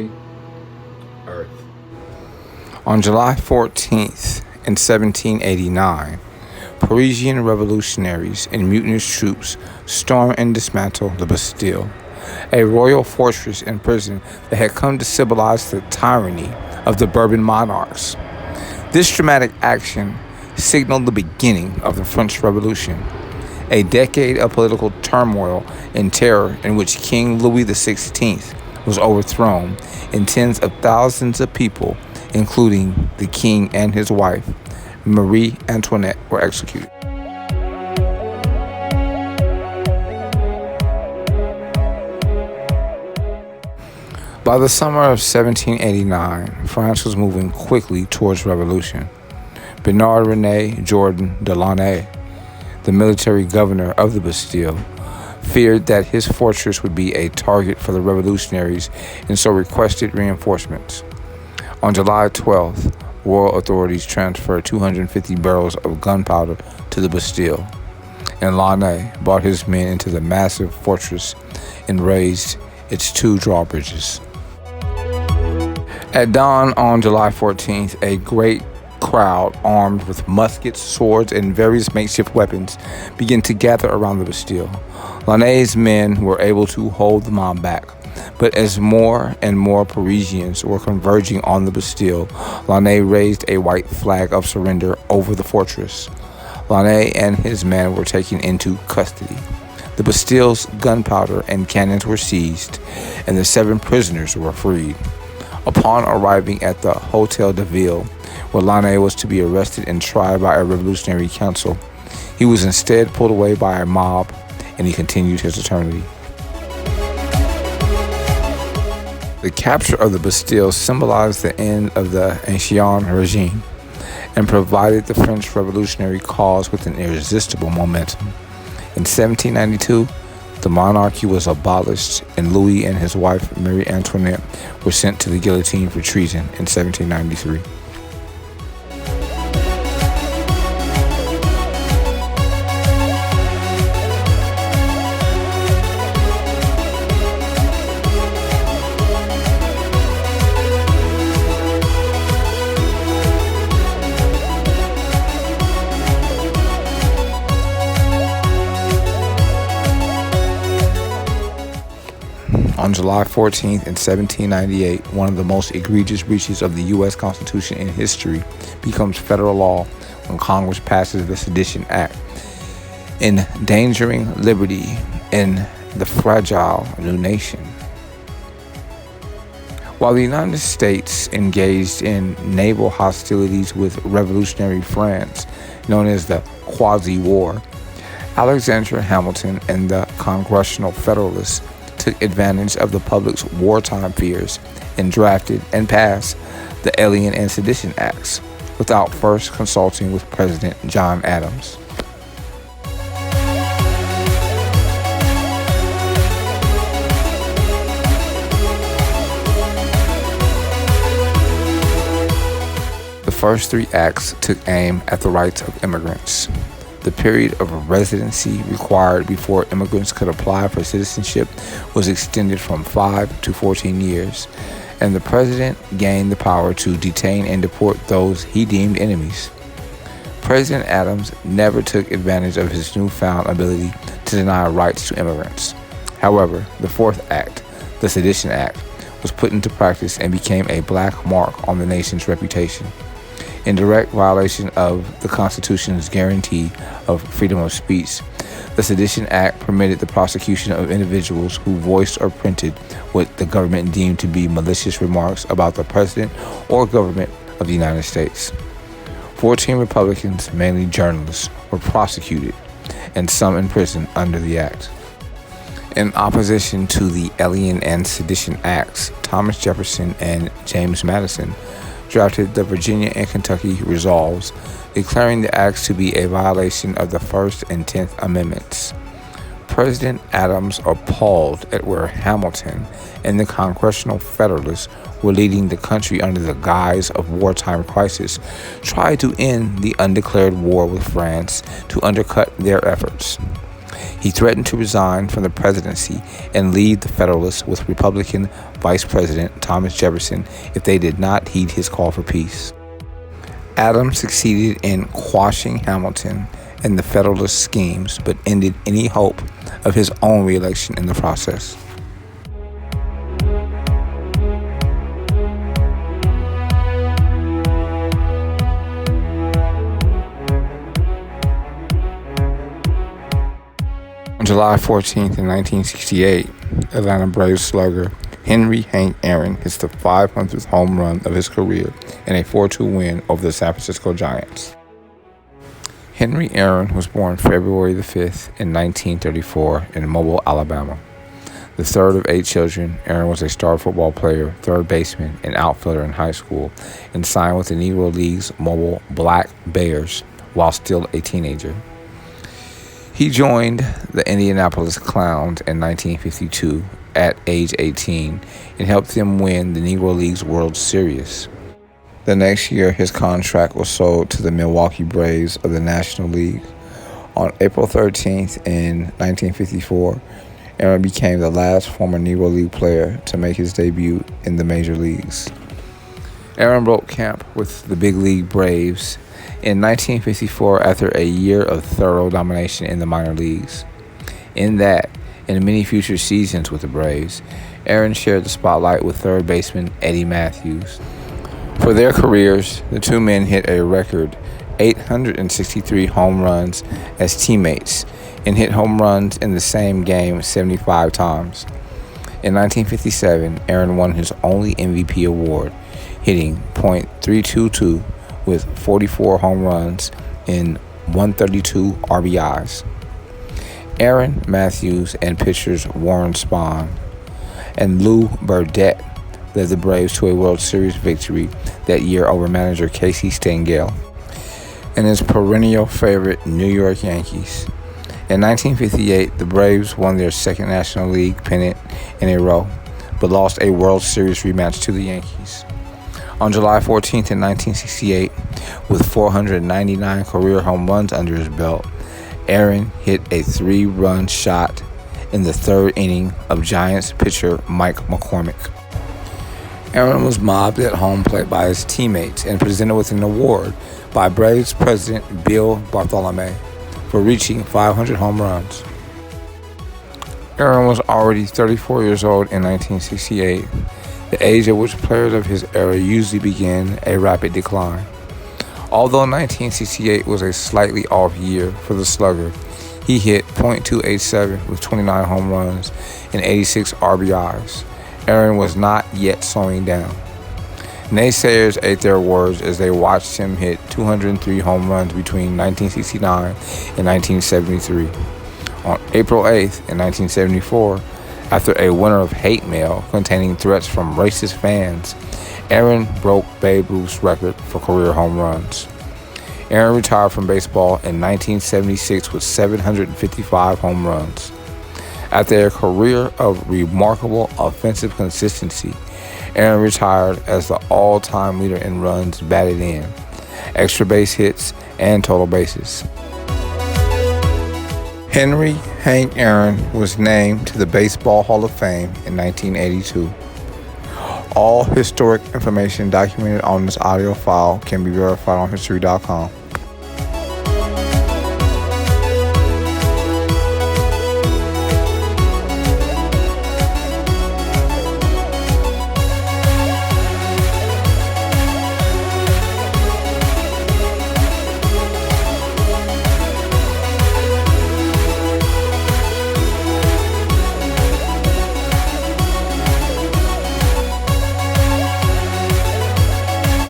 Holy Earth. On July 14th, in 1789, Parisian revolutionaries and mutinous troops stormed and dismantled the Bastille, a royal fortress and prison that had come to symbolize the tyranny of the Bourbon monarchs. This dramatic action signaled the beginning of the French Revolution, a decade of political turmoil and terror in which King Louis XVI was overthrown and tens of thousands of people, including the king and his wife, Marie Antoinette, were executed. By the summer of 1789, France was moving quickly towards revolution. Bernard René Jourdan de Launay, the military governor of the Bastille, feared that his fortress would be a target for the revolutionaries and so requested reinforcements. On July 12th, royal authorities transferred 250 barrels of gunpowder to the Bastille, and Launay brought his men into the massive fortress and raised its two drawbridges. At dawn on July 14th, a great crowd armed with muskets, swords, and various makeshift weapons began to gather around the Bastille. Launay's men were able to hold the mob back, but as more and more Parisians were converging on the Bastille, Launay raised a white flag of surrender over the fortress. Launay and his men were taken into custody. The Bastille's gunpowder and cannons were seized, and the 7 prisoners were freed. Upon arriving at the Hôtel de Ville, where Launay was to be arrested and tried by a revolutionary council, he was instead pulled away by a mob, and he continued his eternity. The capture of the Bastille symbolized the end of the Ancien regime and provided the French revolutionary cause with an irresistible momentum. In 1792, the monarchy was abolished, and Louis and his wife, Marie Antoinette, were sent to the guillotine for treason in 1793. On July 14th in 1798, one of the most egregious breaches of the U.S. Constitution in history becomes federal law when Congress passes the Sedition Act, endangering liberty in the fragile new nation. While the United States engaged in naval hostilities with revolutionary France, known as the Quasi-War, Alexander Hamilton and the Congressional Federalists took advantage of the public's wartime fears and drafted and passed the Alien and Sedition Acts without first consulting with President John Adams. The first 3 acts took aim at the rights of immigrants. The period of residency required before immigrants could apply for citizenship was extended from 5 to 14 years, and the president gained the power to detain and deport those he deemed enemies. President Adams never took advantage of his newfound ability to deny rights to immigrants. However, the 4th Act, the Sedition Act, was put into practice and became a black mark on the nation's reputation. In direct violation of the Constitution's guarantee of freedom of speech, the Sedition Act permitted the prosecution of individuals who voiced or printed what the government deemed to be malicious remarks about the president or government of the United States. 14 Republicans, mainly journalists, were prosecuted and some imprisoned under the act. In opposition to the Alien and Sedition Acts, Thomas Jefferson and James Madison drafted the Virginia and Kentucky Resolves, declaring the acts to be a violation of the First and 10th Amendments. President Adams, appalled at where Hamilton and the Congressional Federalists were leading the country under the guise of wartime crisis, tried to end the undeclared war with France to undercut their efforts. He threatened to resign from the presidency and leave the Federalists with Republican Vice President Thomas Jefferson if they did not heed his call for peace. Adams succeeded in quashing Hamilton and the Federalist schemes, but ended any hope of his own re-election in the process. On July 14th in 1968, Atlanta Braves slugger Henry Hank Aaron hits the 500th home run of his career in a 4-2 win over the San Francisco Giants. Henry Aaron was born February the 5th in 1934 in Mobile, Alabama. The third of 8 children, Aaron was a star football player, third baseman, and outfielder in high school, and signed with the Negro League's Mobile Black Bears while still a teenager. He joined the Indianapolis Clowns in 1952 at age 18 and helped them win the Negro League's World Series. The next year, his contract was sold to the Milwaukee Braves of the National League. On April 13th in 1954, Aaron became the last former Negro League player to make his debut in the major leagues. Aaron broke camp with the big league Braves in 1954 after a year of thorough domination in the minor leagues. In that, and many future seasons with the Braves, Aaron shared the spotlight with third baseman Eddie Matthews. For their careers, the two men hit a record 863 home runs as teammates and hit home runs in the same game 75 times. In 1957, Aaron won his only MVP award, hitting .322 with 44 home runs and 132 RBIs. Aaron, Matthews, and pitchers Warren Spahn and Lou Burdett led the Braves to a World Series victory that year over manager Casey Stengel and his perennial favorite New York Yankees. In 1958, the Braves won their second National League pennant in a row, but lost a World Series rematch to the Yankees. On July 14th in 1968, with 499 career home runs under his belt, Aaron hit a 3-run shot in the third inning of Giants pitcher Mike McCormick. Aaron was mobbed at home plate by his teammates and presented with an award by Braves president Bill Bartholomé for reaching 500 home runs. Aaron was already 34 years old in 1968, the age at which players of his era usually begin a rapid decline. Although 1968 was a slightly off year for the slugger, he hit .287 with 29 home runs and 86 RBIs. Aaron was not yet slowing down. Naysayers ate their words as they watched him hit 203 home runs between 1969 and 1973. On April 8th in 1974, after a winter of hate mail containing threats from racist fans, Aaron broke Babe Ruth's record for career home runs. Aaron retired from baseball in 1976 with 755 home runs. After a career of remarkable offensive consistency, Aaron retired as the all-time leader in runs batted in, extra base hits, and total bases. Henry Hank Aaron was named to the Baseball Hall of Fame in 1982. All historic information documented on this audio file can be verified on History.com.